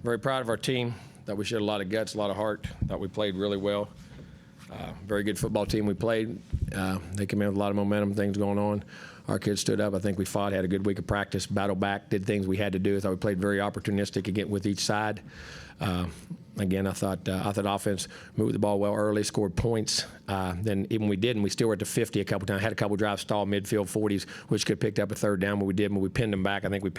Very proud of our team. Thought we showed a lot of guts, a lot of heart. Thought we played really well. Very good football team we played. They came in with a lot of momentum, things going on. Our kids stood up. I think we fought, had a good week of practice, battled back, did things we had to do. I thought we played very opportunistic again with each side. Again, I thought offense moved the ball well early, scored points. Then even we didn't, we still were at the 50 a couple times. Had a couple drives stalled midfield 40s, which could have picked up a third down. But we did, when we pinned them back. I think we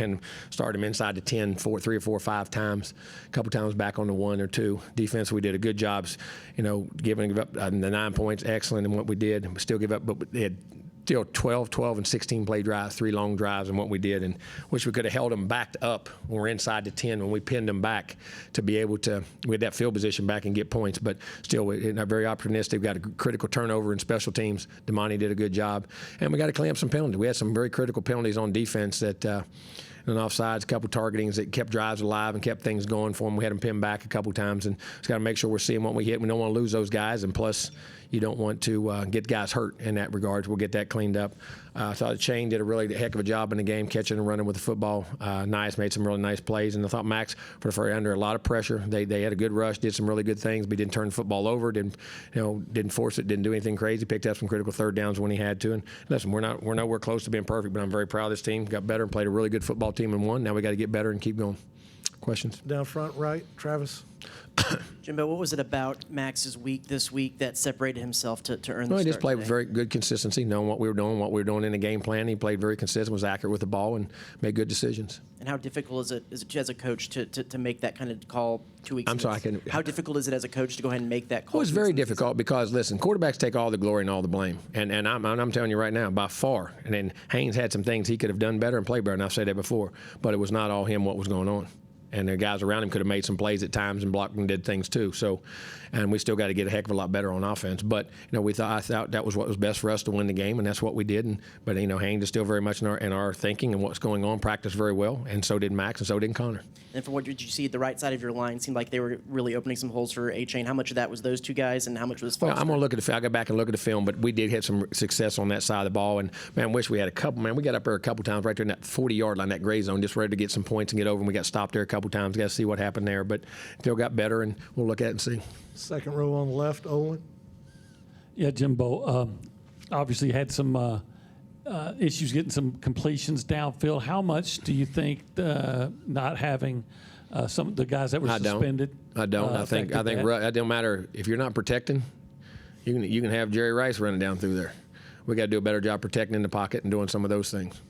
started them inside the 10, 3 or 4 or 5 times. A couple times back on the 1 or 2. Defense, we did a good job, giving up the 9 points, excellent in what we did. We still give up, but they had still 12 and 16 play drives, 3 long drives, and what we did, and wish we could have held them backed up when we're inside the 10 when we pinned them back to be able to with that field position back and get points. But still, we're very opportunistic. We got a critical turnover in special teams. Damani did a good job, and we got to clean up some penalties. We had some very critical penalties on defense that. And offsides, a couple targetings that kept drives alive and kept things going for them. We had them pinned back a couple times, and just got to make sure we're seeing what we hit. We don't want to lose those guys, and plus, you don't want to get guys hurt in that regard. We'll get that cleaned up. I thought Shane did a really heck of a job in the game, catching and running with the football. Nice, made some really nice plays, and I thought Max put her under a lot of pressure. They had a good rush, did some really good things, but he didn't turn the football over, didn't force it, didn't do anything crazy. Picked up some critical third downs when he had to. And listen, we're nowhere close to being perfect, but I'm very proud of this team. Got better and played a really good football team and won. Now we got to get better and keep going. Questions? Down front, right, Travis. Jimbo, what was it about Max's week this week that separated himself to earn the start he just played today? with very good consistency, knowing what we were doing in the game plan. He played very consistent, was accurate with the ball, and made good decisions. And how difficult is it as a coach to make that kind of call 2 weeks? I'm sorry, How difficult is it as a coach to go ahead and make that call? Well, it's very difficult because, listen, quarterbacks take all the glory and all the blame. And I'm telling you right now, by far. And then Haynes had some things he could have done better and played better, and I've said that before. But it was not all him what was going on. And the guys around him could have made some plays at times and blocked and did things too. So, and we still got to get a heck of a lot better on offense. But I thought that was what was best for us to win the game, and that's what we did. But Haynes is still very much in our thinking and what's going on. Practiced very well, and so did Max, and so did Connor. And from what did you see, the right side of your line seemed like they were really opening some holes for A-Chain. How much of that was those 2 guys, and how much was Foster? Well, I'm going to look at the film. I go back and look at the film, but we did have some success on that side of the ball. And, man, wish we had a couple. Man, we got up there a couple times right there in that 40-yard line, that gray zone, just ready to get some points and get over, and we got stopped there a couple times. Got to see what happened there. But still got better, and we'll look at it and see. Second row on the left, Owen. Yeah, Jimbo, obviously had some issues getting some completions downfield. How much do you think not having some of the guys that were suspended? I don't. I think it don't matter if you're not protecting. You can have Jerry Rice running down through there. We got to do a better job protecting in the pocket and doing some of those things.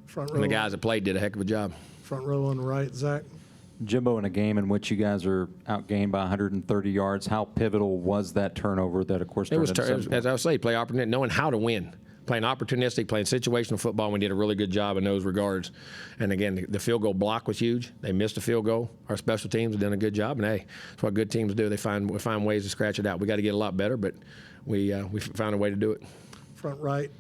Front row. And the guys that played did a heck of a job. Front row on the right, Zach. Jimbo, in a game in which you guys are outgained by 130 yards, how pivotal was that turnover that, of course, it was as I was saying, play opportunistic, knowing how to win. Playing opportunistic, playing situational football, and we did a really good job in those regards. And, again, the field goal block was huge. They missed a field goal. Our special teams have done a good job, and, hey, that's what good teams do. They find ways to scratch it out. We got to get a lot better, but we found a way to do it. Front right,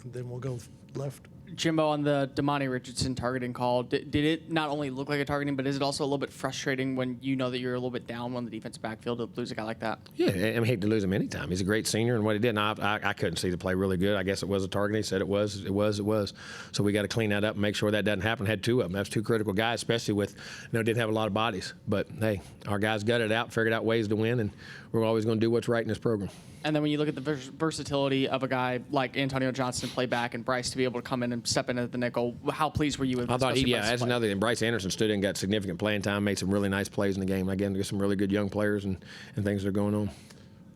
and then we'll go left. Jimbo, on the Damani Richardson targeting call, did it not only look like a targeting, but is it also a little bit frustrating when you know that you're a little bit down on the defensive backfield to lose a guy like that? Yeah, I hate to lose him anytime. He's a great senior, and what he did, and I couldn't see the play really good. I guess it was a target. He said it was. So we got to clean that up and make sure that doesn't happen. Had 2 of them. That's 2 critical guys, especially with, didn't have a lot of bodies. But, hey, our guys gutted it out, figured out ways to win, and we're always going to do what's right in this program. And then when you look at the versatility of a guy like Antonio Johnson to play back and Bryce to be able to come in and step in at the nickel, how pleased were you with? I thought that's another thing. Bryce Anderson stood in and got significant playing time, made some really nice plays in the game. Again, there's some really good young players and things that are going on.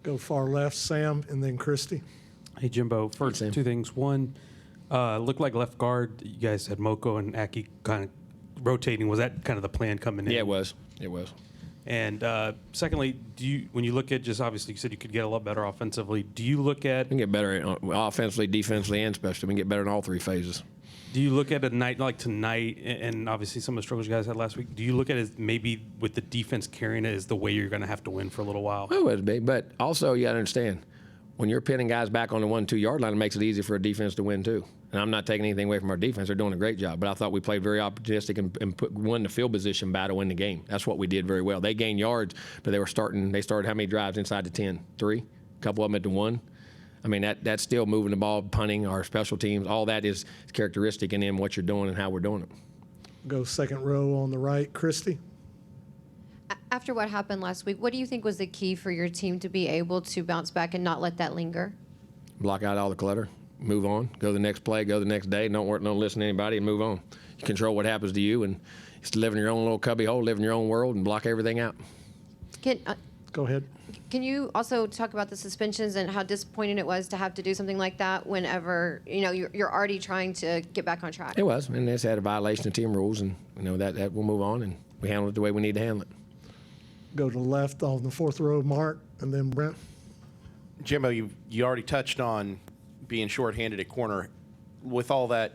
Go far left, Sam, and then Christy. Hey, Jimbo. First, 2 things. One, looked like left guard. You guys had Moko and Aki kind of rotating. Was that kind of the plan coming in? Yeah, it was. And secondly, when you look at just obviously you said you could get a lot better offensively, do you look at – We can get better offensively, defensively, and specially. We can get better in all 3 phases. Do you look at a night like tonight and obviously some of the struggles you guys had last week, do you look at it as maybe with the defense carrying it as the way you're going to have to win for a little while? It would be, but also you got to understand, when you're pinning guys back on the 1-2 yard line, it makes it easy for a defense to win too. And I'm not taking anything away from our defense. They're doing a great job. But I thought we played very opportunistic and won the field position battle in the game. That's what we did very well. They gained yards, but they started how many drives inside the 10? 3? A couple of them at the 1. I mean, that's still moving the ball, punting, our special teams. All that is characteristic in what you're doing and how we're doing it. Go second row on the right. Christy? After what happened last week, what do you think was the key for your team to be able to bounce back and not let that linger? Block out all the clutter, move on, go the next play, go the next day. Don't work, don't listen to anybody, and move on. You control what happens to you, and just live in your own little cubby hole, live in your own world, and block everything out. Go ahead. Can you also talk about the suspensions and how disappointing it was to have to do something like that whenever you're already trying to get back on track? It was, and this had a violation of team rules, and that we'll move on, and we handle it the way we need to handle it. Go to the left on the fourth row, Mark, and then Brent. Jimbo, you already touched on being shorthanded at corner. With all that,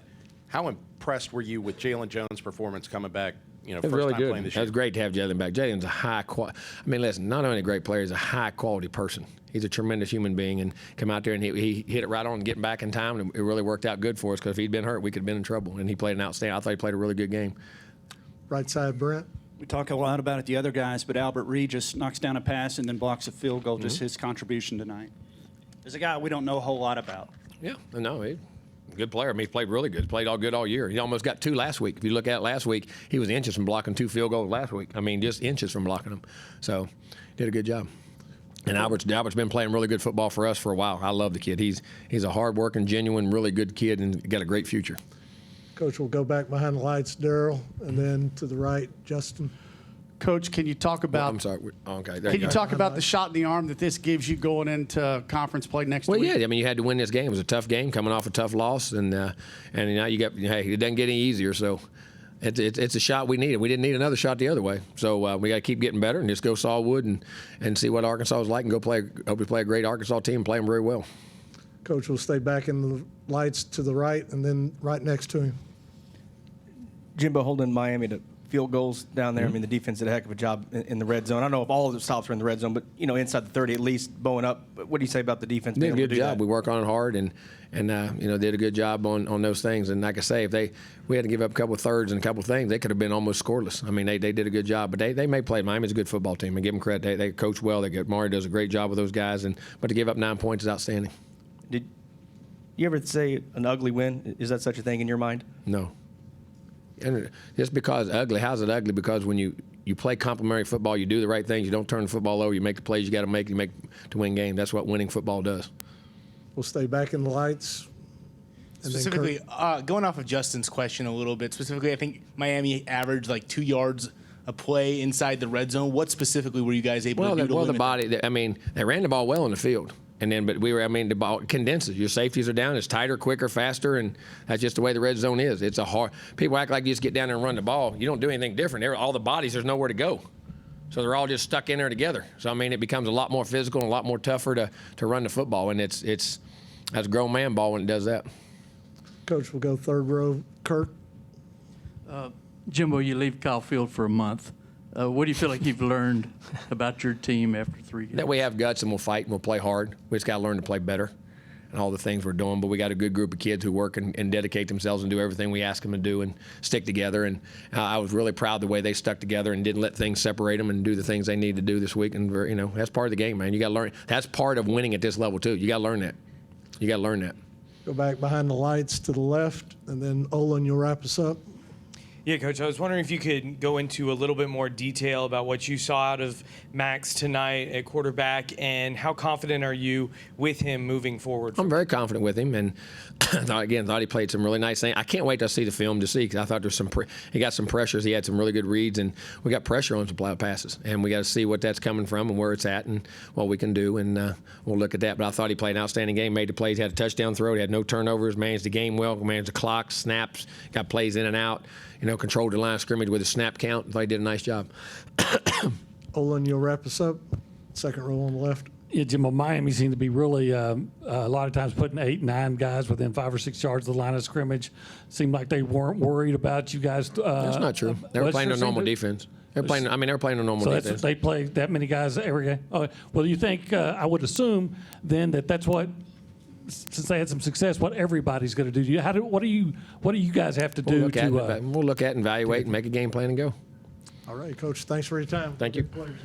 how impressed were you with Jalen Jones' performance coming back? It was first really time good. playing this It year. was great to have Jalen back. Jalen's a high quality. I mean, listen, not only a great player, he's a high quality person. He's a tremendous human being, and come out there and he hit it right on, getting back in time, and it really worked out good for us because if he'd been hurt, we could have been in trouble. And he played an outstanding. I thought he played a really good game. Right side, Brent. We talk a lot about it, the other guys, but Albert Reed just knocks down a pass and then blocks a field goal. Just his contribution tonight. There's a guy we don't know a whole lot about. Yeah, no, he's a good player. I mean, he played really good. He played all good all year. He almost got 2 last week. If you look at it last week, he was inches from blocking 2 field goals last week. I mean, just inches from blocking them. So, did a good job. And Albert's been playing really good football for us for a while. I love the kid. He's a hard-working, genuine, really good kid and got a great future. Coach will go back behind the lights, Daryl, and then to the right, Justin. Coach, can you talk about? I'm sorry. Okay. There Can you go. talk about the shot in the arm that this gives you going into conference play next Well, week? yeah. I mean, you had to win this game. It was a tough game, coming off a tough loss, and now you got. Hey, it doesn't get any easier. So, it's a shot we needed. We didn't need another shot the other way. So we got to keep getting better and just go Saulwood and see what Arkansas is like and go play. Hope we play a great Arkansas team and play them very well. Coach will stay back in the lights to the right and then right next to him. Jimbo holding Miami to field goals down there. I mean, the defense did a heck of a job in the red zone. I don't know if all of the stops were in the red zone, but, inside the 30 at least, bowing up. What do you say about the defense Did being a able to good do job. that? We work on it hard and did a good job on those things. And like I say, if we had to give up a couple of thirds and a couple of things, they could have been almost scoreless. I mean, they did a good job, but they may play. Miami's a good football team, and give them credit. They coach well. Mari does a great job with those guys, but to give up 9 points is outstanding. Did you ever say an ugly win? Is that such a thing in your mind? No. And just because ugly, how's it ugly? Because when you play complementary football, you do the right things. You don't turn the football over. You make the plays you got to make. You make to win games. That's what winning football does. We'll stay back in the lights. And then Specifically, going off of Justin's question a little bit, specifically, I think Miami averaged like 2 yards a play inside the red zone. What specifically were you guys able to do to limit? They ran the ball well in the field. The ball condenses. Your safeties are down. It's tighter, quicker, faster, and that's just the way the red zone is. It's people act like you just get down there and run the ball. You don't do anything different. All the bodies, there's nowhere to go. So they're all just stuck in there together. So, it becomes a lot more physical and a lot more tougher to run the football, and that's a grown man ball when it does that. Coach will go third row. Kurt. Jimbo, you leave Kyle Field for a month. What do you feel like you've learned about your team after 3 games? That we have guts and we'll fight and we'll play hard. We just got to learn to play better and all the things we're doing. But we got a good group of kids who work and dedicate themselves and do everything we ask them to do and stick together. And I was really proud of the way they stuck together and didn't let things separate them and do the things they need to do this week. And that's part of the game, man. You got to learn. That's part of winning at this level too. You got to learn that. You got to learn that. Go back behind the lights to the left, and then Olin, you'll wrap us up. Yeah, Coach, I was wondering if you could go into a little bit more detail about what you saw out of Max tonight at quarterback, and how confident are you with him moving forward? I'm very confident with him, and thought he played some really nice things. I can't wait to see the film to see, because I thought there's he got some pressures. He had some really good reads, and we got pressure on some passes, and we got to see what that's coming from and where it's at and what we can do, and we'll look at that. But I thought he played an outstanding game, made the plays, had a touchdown throw, he had no turnovers, managed the game well, managed the clock, snaps, got plays in and out. Controlled the line of scrimmage with a snap count. I thought he did a nice job. Olin, you'll wrap us up. Second row on the left. Yeah, Jimbo, Miami seemed to be really a lot of times putting 8, 9 guys within 5 or 6 yards of the line of scrimmage. Seemed like they weren't worried about you guys. That's not true. They were playing a normal defense. They were playing a normal so defense. They play that many guys every game. Well, you think I would assume then that's what. Since they had some success, what everybody's going to do? What do you guys have to do We'll look at, evaluate, and make a game plan and go. All right, Coach. Thanks for your time. Thank you. Pleasure.